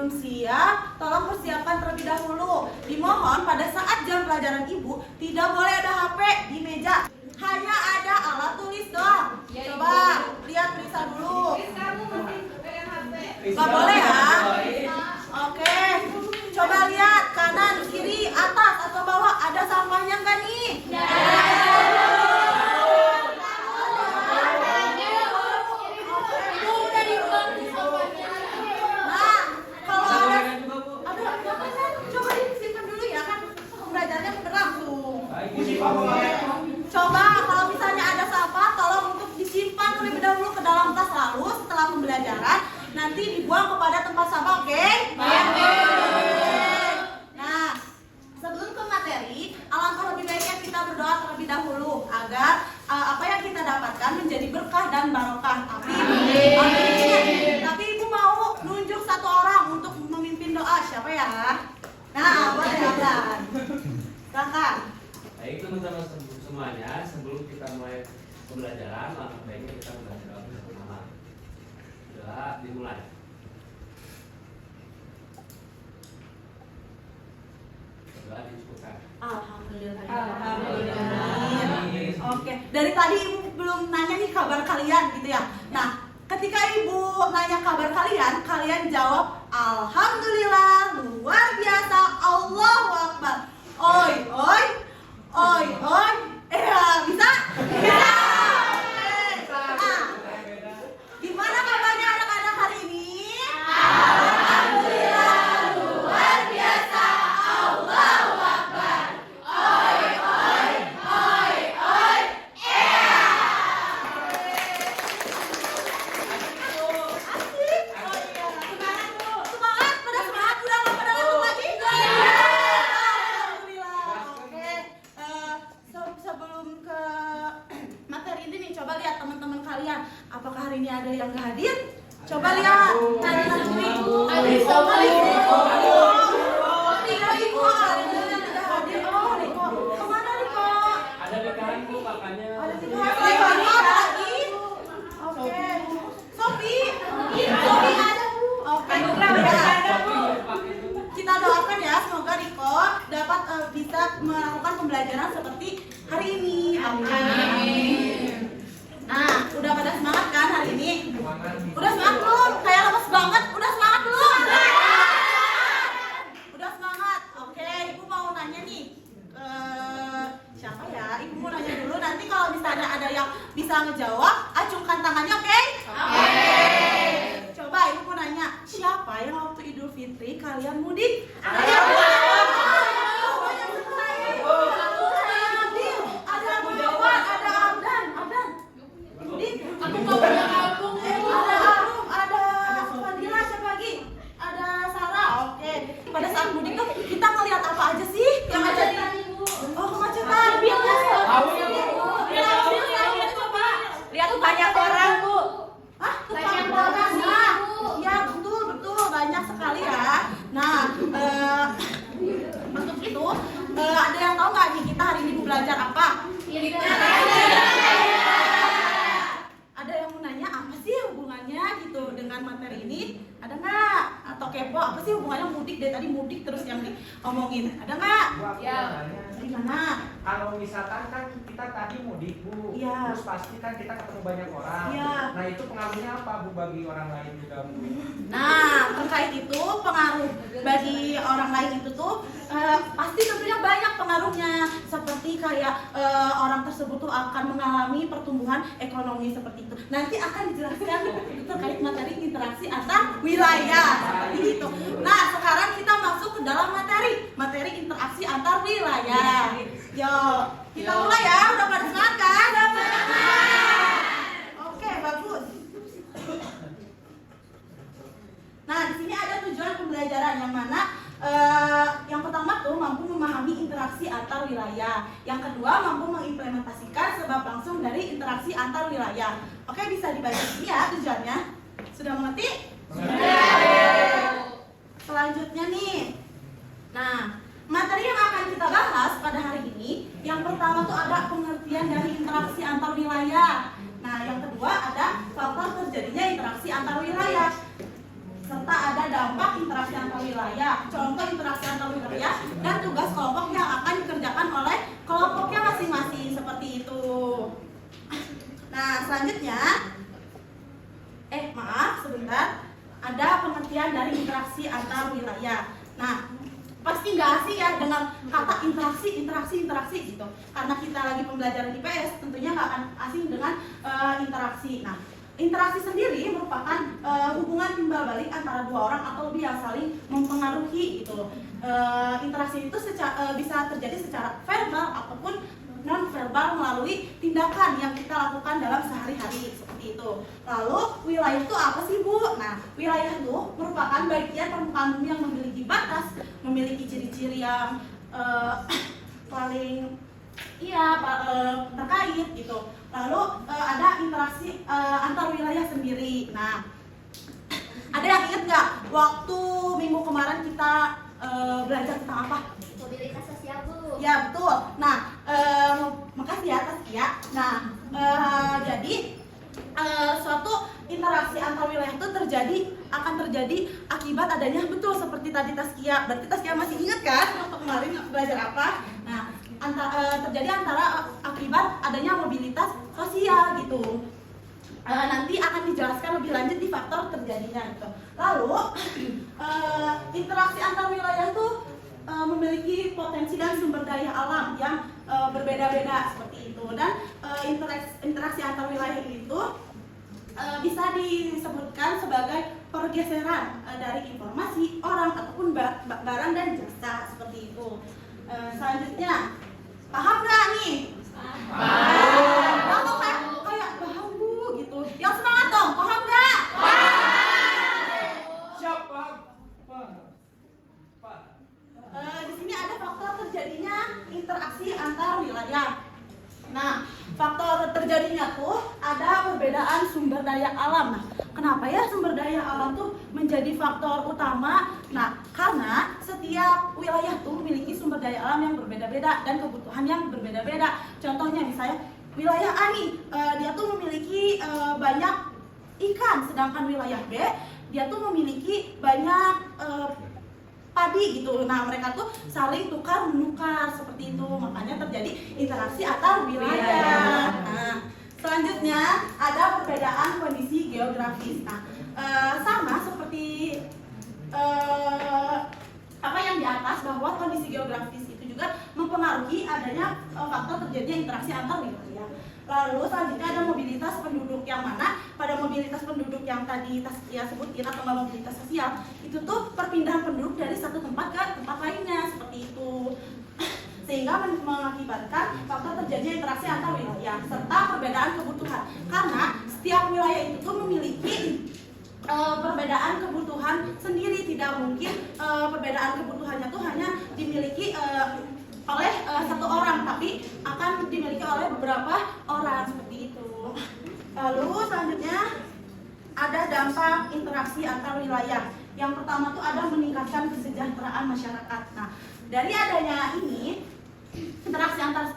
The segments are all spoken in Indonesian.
belum siap, tolong persiapkan terlebih dahulu. Dimohon pada saat jam pelajaran Ibu tidak boleh ada HP di meja. Hanya ada alat tulis doang. Coba lihat periksa dulu. Gak boleh ya? Oke. Coba lihat kanan, kiri, atas atau bawah, ada sampahnya nggak nih? Nah, kalau ada, coba disimpan dulu ya kan pembelajarannya berlangsung. Coba kalau misalnya ada sampah, tolong untuk disimpan terlebih dahulu ke dalam tas, lalu setelah pembelajaran nanti dibuang kepada tempat sampah, oke? Nah, sebelum ke materi, alangkah lebih baiknya kita berdoa terlebih dahulu agar apa yang kita dapatkan menjadi berkah dan barokah. Amin. Amin. Tapi Ibu mau nunjuk satu orang untuk memimpin doa, siapa ya? Nah, boleh Ablan. Silakan. Baik teman-teman semuanya, sebelum kita mulai pembelajaran, langkah baiknya kita belajar bersama. Sudah dimulai. Sudah dicukupkan. Alhamdulillah. Oke, dari tadi Ibu belum nanya nih kabar kalian gitu ya. Nah, ketika Ibu nanya kabar kalian, kalian jawab Alhamdulillah, luar biasa, Allahu Akbar. Oi, oi, oi, oi. Bisa? Bisa. Nah, gimana kabarnya anak-anak hari ini? Alhamdulillah, luar biasa, Allahu Akbar. Oi, oi, oi, oi. Asik. Semangat, Bu. Semangat, pada semangat, udah nggak pada ngantuk lagi? Alhamdulillah. Oke. Sebelum ke materi ini nih, coba lihat teman-teman kalian. Apakah hari ini ada yang nggak hadir? Coba lihat. Tidak Ibu ada yang tidak hadir. Oh, Riko. Kemana Riko? Ada nikahan Bu, makanya. Ada nikahan lagi. Oke. Sofi. Sofi ada Bu. Oke. Kita doakan ya, semoga Riko dapat bisa melakukan pembelajaran seperti hari ini. Amin. Nah, udah pada semangat kan hari ini? Udah semangat belum? Kayak lemes banget. Udah semangat belum? Udah semangat. Oke, Ibu mau nanya nih. Siapa ya? Ibu mau nanya dulu. Nanti kalau misalnya ada yang bisa ngejawab, acungkan tangannya, oke? Oke. Coba Ibu mau nanya, siapa yang waktu Idul Fitri kalian mudik? Ayo. Pada saat mudik tuh kita ngelihat apa aja sih yang ada di kemacetan. Lihat banyak orang Bu. Hah? Banyak orang ya? Iya betul banyak sekali ya. Nah, untuk itu ada yang tahu nggak nih kita hari ini belajar apa? Ada yang mau nanya apa sih hubungannya gitu dengan materi ini? Ada nggak? Atau kepo apa sih hubungannya mudik dari tadi mudik terus yang diomongin? Ada nggak? Ya. Gimana? Kalau misalkan kan kita tadi mudik Bu, Ya. Terus pasti kan kita ketemu banyak orang. Ya. Nah itu pengaruhnya apa Bu bagi orang lain juga Bu? Nah, terkait itu pengaruh bagi orang lain itu tuh pasti tentunya banyak pengaruhnya. Seperti kayak orang tersebut tuh akan mengalami pertumbuhan ekonomi seperti itu. Nanti akan dijelaskan terkait materi interaksi antar wilayah seperti itu. Nah, sekarang kita masuk ke dalam materi interaksi antar wilayah. Yo, kita mulai ya. Udah pada semangat kan? Oke, bagus. Nah, di sini ada tujuan pembelajaran yang mana yang pertama tuh mampu memahami interaksi antar wilayah. Yang kedua mampu mengimplementasikan sebab langsung dari interaksi antar wilayah. Oke, bisa dibaca sini ya tujuannya. Sudah mengerti? Selanjutnya nih. Nah, materi yang akan kita bahas pada hari ini, yang pertama tuh ada pengertian dari interaksi antar wilayah. Nah, yang kedua ada faktor terjadinya interaksi antar wilayah serta ada dampak interaksi antar wilayah, contoh interaksi antar wilayah, dan tugas kelompok yang akan dikerjakan oleh kelompoknya masing-masing seperti itu. Nah, selanjutnya, maaf sebentar, ada pengertian dari interaksi antar wilayah. Nah, pasti nggak asing ya dengan kata interaksi gitu. Karena kita lagi pembelajaran IPS, tentunya nggak akan asing dengan interaksi. Nah, interaksi sendiri merupakan hubungan timbal balik antara dua orang atau lebih yang saling mempengaruhi gitu. Interaksi itu bisa terjadi secara verbal ataupun non verbal melalui tindakan yang kita lakukan dalam sehari-hari seperti itu. Lalu wilayah itu apa sih Bu? Nah, wilayah itu merupakan bagian permukaan bumi yang memiliki batas, memiliki ciri-ciri yang paling terkait gitu. Lalu ada interaksi antar wilayah sendiri. Nah, ada yang ingat nggak waktu minggu kemarin kita belajar tentang apa? Mobilitas sosial, Bu. Ya betul. Nah, makasih ya Taskia. Nah, jadi suatu interaksi antar wilayah itu akan terjadi akibat adanya, betul seperti tadi Taskia. Berarti Taskia masih ingat kan waktu kemarin belajar apa? Nah, terjadi akibat adanya mobilitas sosial gitu. Nanti akan dijelaskan lebih lanjut di faktor terjadinya gitu. Lalu interaksi antar wilayah itu memiliki potensi dan sumber daya alam yang berbeda-beda seperti itu, dan interaksi antar wilayah itu bisa disebutkan sebagai pergeseran dari informasi orang ataupun barang dan jasa seperti itu. Selanjutnya, paham nggak nih? Paham. Kayak paham Bu gitu. Yang semangat dong, paham nggak? Siapa? Di sini ada faktor terjadinya interaksi antar wilayah. Nah, faktor terjadinya tuh ada perbedaan sumber daya alam. Nah, kenapa ya sumber daya alam tuh menjadi faktor utama? Nah, karena setiap wilayah tuh memiliki sumber daya alam yang berbeda-beda dan kebutuhan yang berbeda-beda. Contohnya misalnya wilayah A nih, dia tuh memiliki banyak ikan, sedangkan wilayah B dia tuh memiliki banyak padi gitu. Nah, mereka tuh saling tukar menukar seperti itu. Makanya terjadi interaksi antar wilayah. Nah, selanjutnya ada perbedaan kondisi geografis. Nah, sama seperti apa yang di atas, bahwa kondisi geografis itu juga mempengaruhi adanya faktor terjadinya interaksi antar wilayah. Lalu selanjutnya ada mobilitas penduduk, yang mana pada mobilitas penduduk yang tadi Taskia sebutin atau mobilitas sosial itu tuh perpindahan penduduk dari satu tempat ke tempat lainnya seperti itu, sehingga mengakibatkan faktor terjadinya interaksi antar wilayah serta perbedaan kebutuhan, karena setiap wilayah itu tuh memiliki perbedaan kebutuhan sendiri. Tidak mungkin perbedaan kebutuhannya tuh hanya dimiliki oleh satu orang, tapi akan dimiliki oleh beberapa orang seperti itu. Lalu selanjutnya ada dampak interaksi antar wilayah. Yang pertama tuh ada meningkatkan kesejahteraan masyarakat. Nah, dari adanya ini interaksi antar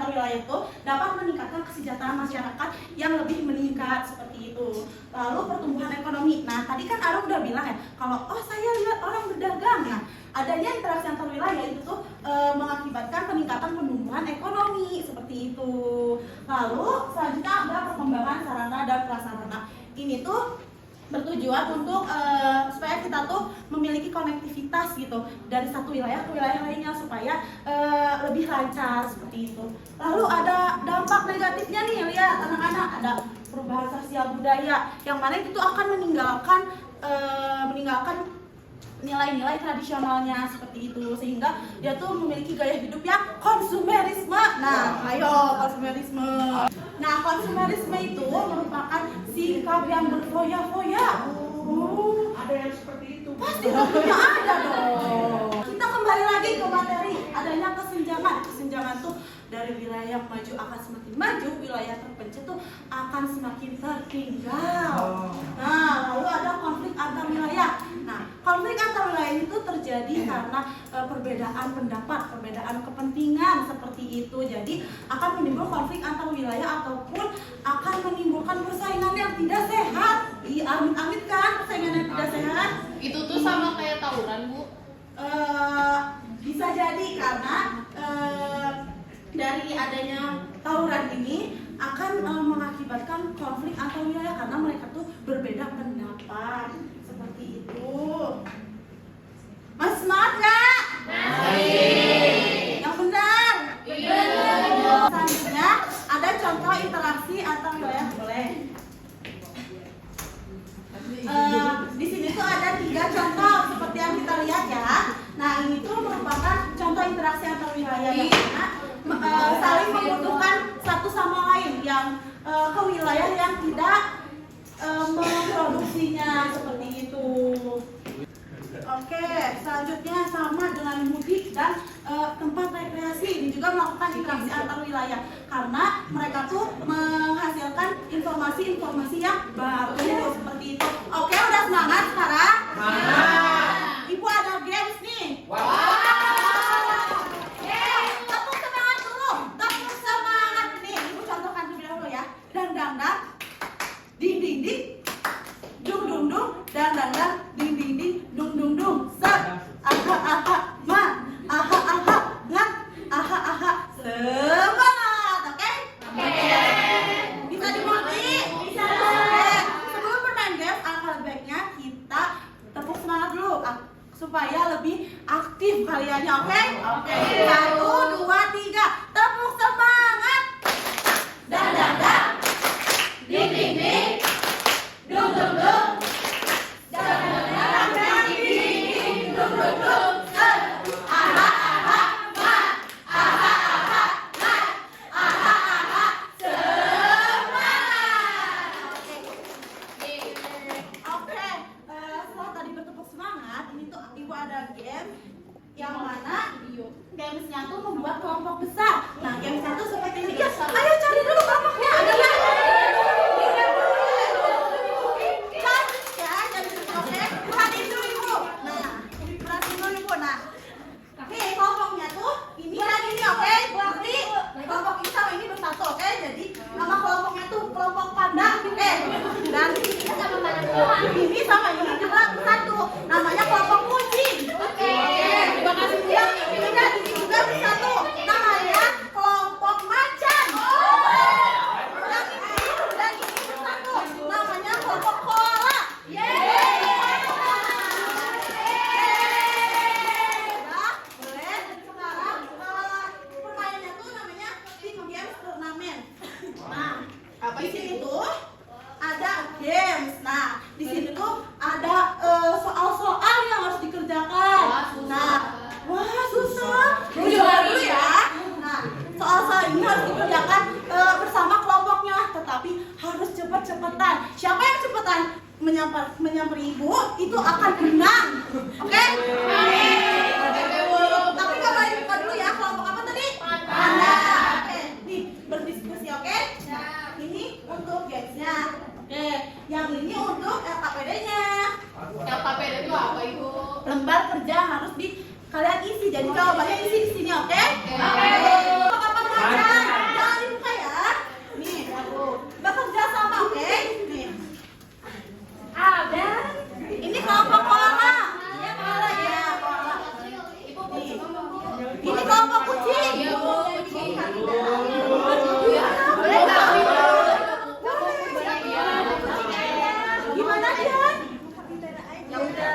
wilayah itu dapat meningkatkan kesejahteraan masyarakat yang lebih meningkat seperti itu. Lalu pertumbuhan ekonomi. Nah, tadi kan Arum udah bilang ya, kalau saya lihat orang berdagang. Nah, adanya interaksi antar wilayah itu tuh mengakibatkan peningkatan pertumbuhan ekonomi seperti itu. Lalu selanjutnya ada perkembangan sarana dan prasarana. Ini tuh bertujuan untuk supaya kita tuh memiliki konektivitas gitu dari satu wilayah ke wilayah lainnya supaya lebih lancar seperti itu. Lalu ada dampak negatifnya nih, lihat anak-anak, ada perubahan sosial budaya yang mana itu akan meninggalkan nilai-nilai tradisionalnya seperti itu, sehingga dia tuh memiliki gaya hidup yang konsumerisme. Nah, ayo konsumerisme. Nah, konsumerisme itu merupakan sikap yang berfoya-foya. Ada yang seperti itu. Pasti tentunya ada dong. Kita kembali lagi ke materi, adanya kesenjangan. Kesenjangan tuh dari wilayah yang maju akan semakin maju, wilayah terpencil tuh akan semakin tertinggal. Nah, lalu ada konflik antar wilayah. Nah, konflik antar wilayah itu terjadi karena perbedaan pendapat, perbedaan kepentingan seperti itu. Jadi akan menimbulkan konflik antar wilayah ataupun akan menimbulkan persaingan yang tidak sehat. Iya, amit-amit kan persaingan yang tidak sehat. Itu tuh sama kayak tawuran, Bu. Bisa jadi karena dari adanya tawuran ini akan mengakibatkan konflik antar wilayah karena mereka tuh berbeda pendapat seperti itu. Mas semangat nggak? Yang benar. Selanjutnya ada contoh interaksi antar wilayah boleh. Di sini tuh ada 3 contoh seperti yang kita lihat ya. Nah ini tuh merupakan contoh interaksi antar wilayah yang mana saling membutuhkan satu sama lain yang ke wilayah yang tidak memproduksinya seperti itu. Oke, selanjutnya sama dengan mudik dan tempat rekreasi. Ini juga melakukan interaksi antar wilayah karena mereka tuh menghasilkan informasi-informasi yang baru seperti itu. Oke, udah semangat sekarang? Ibu ada games nih. Tepuk semangat dulu. Tepuk semangat nih. Ibu contohkan terlebih dahulu ya. Dang dang dang, ding ding ding, dung dung dung, dang dang dang, ding ding ding, dung dung dung. Set, aha aha, ma, aha aha, ngat, aha aha. Semangat, oke? Bisa dimengerti? Bisa. Oke. Sebelum bermain game, alangkah baiknya kita tepuk semangat dulu supaya lebih aktif kaliannya, oke? Oke. 1, 2, 3, tepuk semangat. Dang dang dang, ding ding ding, dung dung dung, dang dang dang, ding ding ding, dung dung dung. Set, aha aha, ma, aha aha, ngat, aha aha. Semangat. Oke, setelah tadi bertepuk semangat, ini tuh ibu ada game yang mana gamesnya tuh membuat kelompok besar. Nah, gamesnya tuh seperti ini. Ya, ayo cari dulu kelompoknya. Ada nggak? Cari ya, cari dulu. Oke, perhatiin dulu ibu. Nah, perhatiin dulu ibu. Nah, nih kelompoknya tuh ini dan ini, oke? Berarti kelompok ini sama ini bersatu, oke? Jadi nama kelompoknya tuh kelompok panda, oke? Dan ini sama ini juga bersatu. Namanya kelompok kucing. Oke. Terima kasih ya. Ini dan ini juga bersatu. Namanya kelompok macan. Dan ini bersatu. Namanya kelompok koala. Udah, boleh. Sekarang permainannya tuh namanya Team Games Turnamen. Nah, di sini tuh ada games. Nah, di sini tuh ada soal-soal yang harus dikerjakan. Nah, wah susah. Dulu ya. Nah, soal-soal ini harus dikerjakan bersama kelompoknya, tetapi harus cepet-cepetan. Siapa yang cepetan menyamperi ibu itu akan menang. Oke? Tapi kabarin buka dulu ya. Kelompok apa tadi? Panda. Oke, nih berdiskusi, oke? Nah, ini untuk gamesnya. Oke, yang ini untuk LKPD-nya. LKPD itu apa, Ibu? Lembar kerja harus kalian isi. Jadi jawabannya isi di sini, oke? Kapan baca? Jangan dibuka ya. Nih, bekerja sama, oke? Nih. Ada. Ini kelompok koala. Ya, koala ya, koala. Nih. Ini kelompok kucing. Boleh nggak? Gimana dia? Ya udah.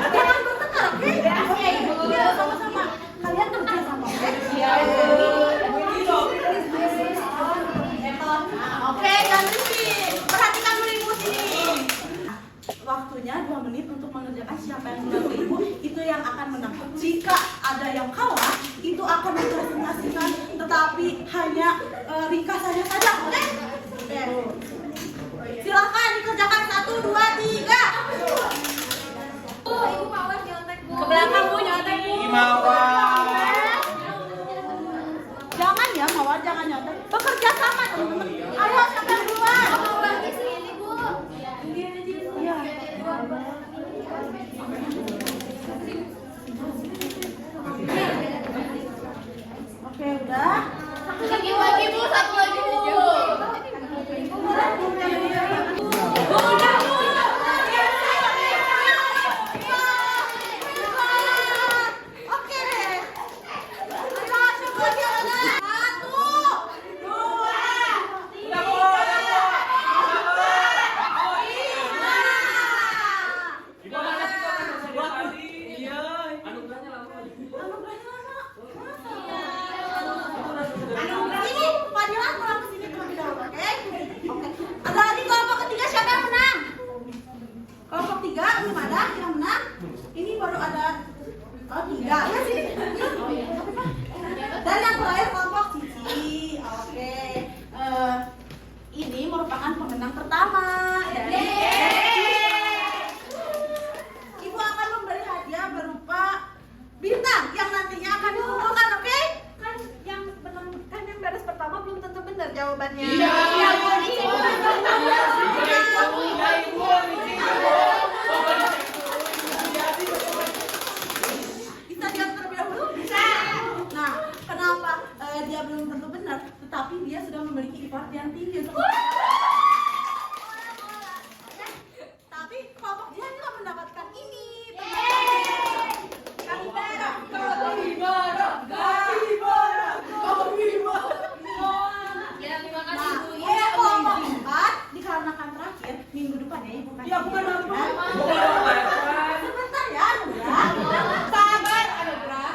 Jangan bertengkar, oke? Iya, sama-sama. Kalian kerja sama, oke? Iya. Oke, jangan risih. Perhatikan dulu ibu sini. Waktunya 2 menit untuk mengerjakan. Siapa yang menang ibu itu yang akan menang. Jika ada yang kalah, itu akan dipresentasikan, tetapi hanya ringkasannya saja, oke? Oke. Silakan dikerjakan 1, 2, 3. Ibu Mawar nyontek, Bu. Ke belakang Bu, nyontek Bu. Jangan ya, Mawar, jangan nyontek. Bekerja sama teman-teman. Ayo, siapa yang duluan? Di sini, Bu. Iya. Oke, udah. Satu lagi, Bu. Udah. 3 belum ada yang menang. Ini baru ada 3 ya sih. Dan yang terakhir kelompok Cici. Oke. Ini merupakan pemenang pertama. Jadi Ibu akan memberi hadiah berupa bintang yang nantinya akan dikumpulkan, oke? Kan yang benar, kan yang beres pertama belum tentu benar jawabannya. Iya. Bisa jawab terlebih dahulu? Bisa. Nah, kenapa dia belum tentu benar, tetapi dia sudah memiliki IPAR yang tinggi untuk tapi kelompok dia juga mendapatkan ini. Kapibara. Ya, terima kasih Nah, Bu. untuk kelompok 4 dikarenakan terakhir minggu depan ya Ibu kan. Ya, bukan apa. Sebentar ya, Anugrah. Sabar, Anugrah.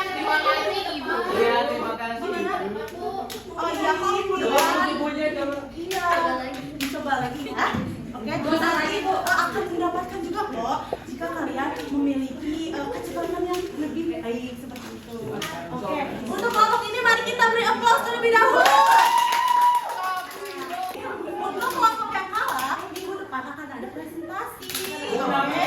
Terima kasih Ibu. Iya, terima kasih. Oh iya, kok Ibu Coba depan. ibunya coba. Iya, coba lagi ya. Oke, nanti Ibu akan mendapatkan juga kok jika kalian memiliki kecepatan yang lebih baik seperti itu. Oke, untuk kelompok ini mari kita beri aplaus terlebih dahulu. Untuk kelompok yang kalah, minggu depan akan ada presentasi. Oke.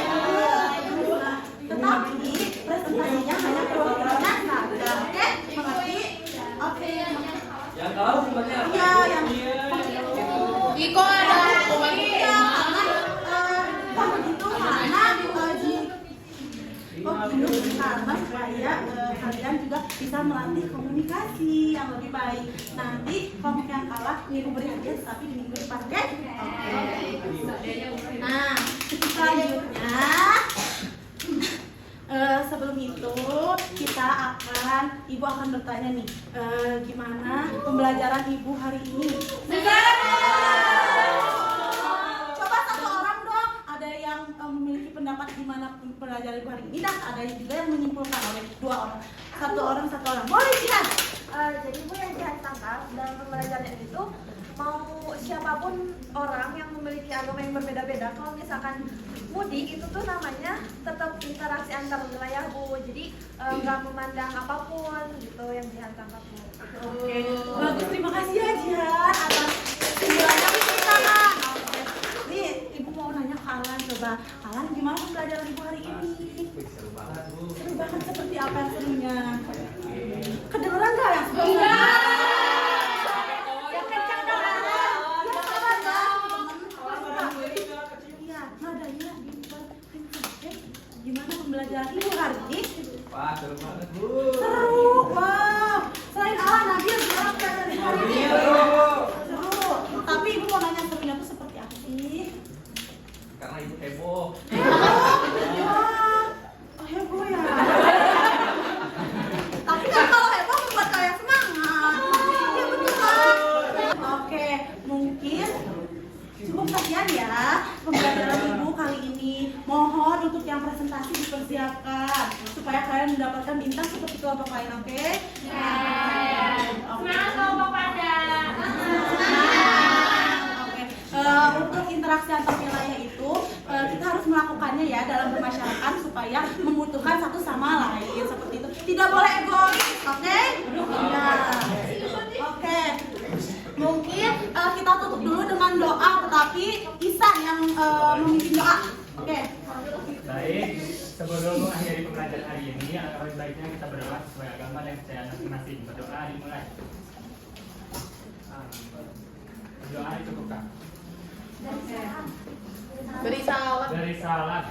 Nah, tetapi presentasinya hanya perwakilan saja. Oke, mengerti? Oke. Yang kalah sebenarnya apa? Iya, yang Iko ada hukuman. iya, karena kalau gitu karena karena supaya kalian juga bisa melatih komunikasi yang lebih baik. Nanti kelompok yang kalah minggu beri hadiah, tapi di minggu depan, oke? Nah, selanjutnya sebelum itu kita akan Ibu akan bertanya nih, gimana pembelajaran Ibu hari ini? Coba satu orang dong, ada yang memiliki pendapat gimana pembelajaran Ibu hari ini, dan ada juga yang menyimpulkan oleh 2 orang. Satu orang. Boleh Jihan? Jadi Bu, yang Jihan tangkap dalam pembelajaran itu, mau siapapun orang yang memiliki agama yang berbeda-beda, kalau misalkan mudik itu tuh namanya tetap interaksi antar wilayah Bu. Jadi nggak memandang apapun gitu yang Jihan tangkap Bu. Oke, bagus, terima kasih ya Jihan atas penjelasan kita. Oke, nih Ibu mau nanya ke Alan, coba Alan gimana pembelajaran Ibu hari ini? Seru banget, Bu. Seru banget, seperti apa yang serunya? Kedengeran nggak yang serunya? Yang kencang dong. Ya sabar ya, teman-teman. Iya, nadanya kencang. Oke, gimana pembelajaran Ibu hari ini? Wah, seru banget, Bu. Seru, wow. Selain Alan, Nabil gimana pembelajaran Ibu hari ini? Seru. Tapi Ibu mau nanya serunya tuh seperti apa sih? Karena ibu heboh. Wah, heboh ya. Tapi kan kalau heboh membuat kalian semangat. Ya betul kan? Oke, mungkin cukup sekian ya pembelajaran Ibu kali ini. Mohon untuk yang presentasi dipersiapkan supaya kalian mendapatkan bintang seperti kelompok lain, oke? Semangat kelompok pada. Oke, untuk interaksi antar wilayah itu kita harus melakukannya ya dalam bermasyarakat supaya membutuhkan satu sama lain seperti itu. Tidak boleh egois, oke? Nah, oke. Mungkin kita tutup dulu dengan doa, tetapi Ihsan yang memimpin doa. Oke. Baik, sebelum mengakhiri pembelajaran hari ini, alangkah baiknya kita berdoa sesuai agama dan kepercayaan masing-masing. Berdoa dimulai. Berdoa dicukupkan. Beri salam. Beri salam.